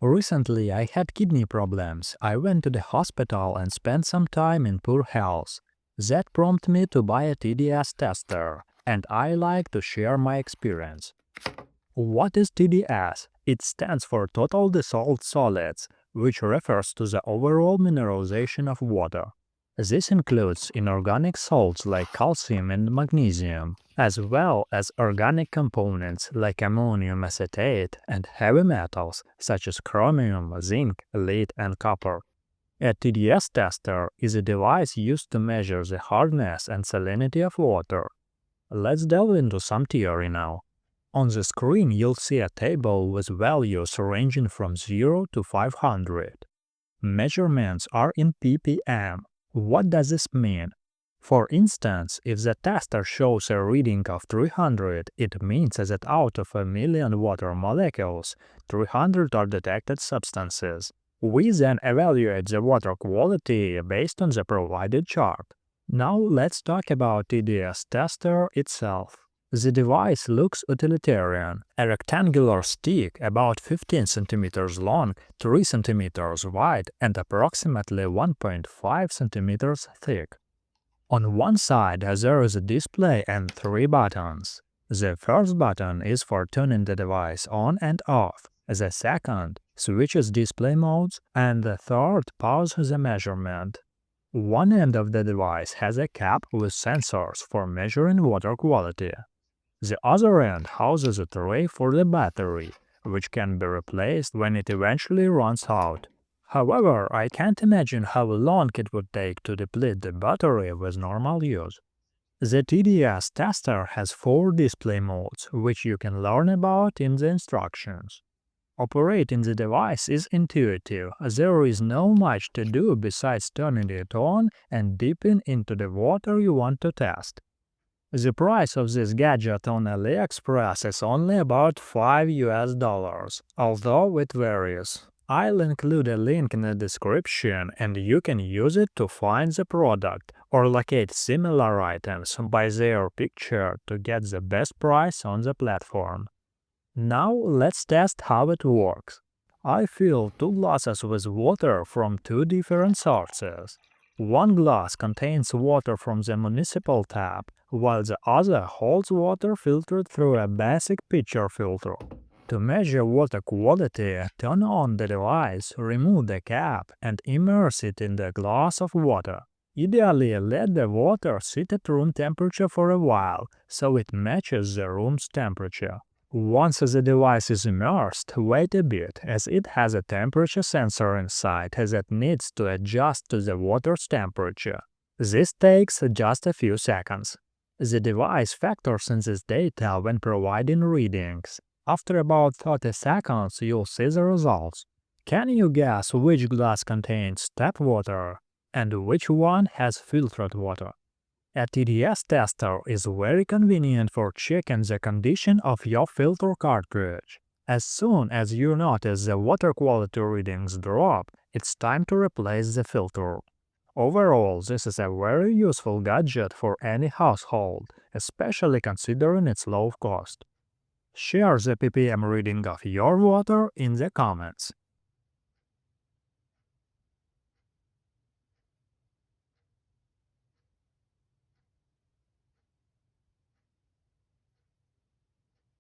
Recently, I had kidney problems. I went to the hospital and spent some time in poor health. That prompted me to buy a TDS tester, and I like to share my experience. What is TDS? It stands for Total Dissolved Solids, which refers to the overall mineralization of water. This includes inorganic salts like calcium and magnesium, as well as organic components like ammonium acetate and heavy metals such as chromium, zinc, lead, and copper. A TDS tester is a device used to measure the hardness and salinity of water. Let's delve into some theory now. On the screen you'll see a table with values ranging from 0 to 500. Measurements are in ppm. What does this mean? For instance, if the tester shows a reading of 300, it means that out of a million water molecules, 300 are detected substances. We then evaluate the water quality based on the provided chart. Now let's talk about TDS tester itself. The device looks utilitarian, a rectangular stick about 15 cm long, 3 cm wide, and approximately 1.5 cm thick. On one side there is a display and 3 buttons. The first button is for turning the device on and off, the second switches display modes, and the third pauses the measurement. One end of the device has a cap with sensors for measuring water quality. The other end houses a tray for the battery, which can be replaced when it eventually runs out. However, I can't imagine how long it would take to deplete the battery with normal use. The TDS tester has 4 display modes, which you can learn about in the instructions. Operating the device is intuitive. There is not much to do besides turning it on and dipping into the water you want to test. The price of this gadget on AliExpress is only about $5, although it varies. I'll include a link in the description and you can use it to find the product or locate similar items by their picture to get the best price on the platform. Now let's test how it works. I fill 2 glasses with water from 2 different sources. One glass contains water from the municipal tap, while the other holds water filtered through a basic pitcher filter. To measure water quality, turn on the device, remove the cap, and immerse it in the glass of water. Ideally, let the water sit at room temperature for a while, so it matches the room's temperature. Once the device is immersed, wait a bit, as it has a temperature sensor inside that needs to adjust to the water's temperature. This takes just a few seconds. The device factors in this data when providing readings. After about 30 seconds, you'll see the results. Can you guess which glass contains tap water and which one has filtered water? A TDS tester is very convenient for checking the condition of your filter cartridge. As soon as you notice the water quality readings drop, it's time to replace the filter. Overall, this is a very useful gadget for any household, especially considering its low cost. Share the ppm reading of your water in the comments.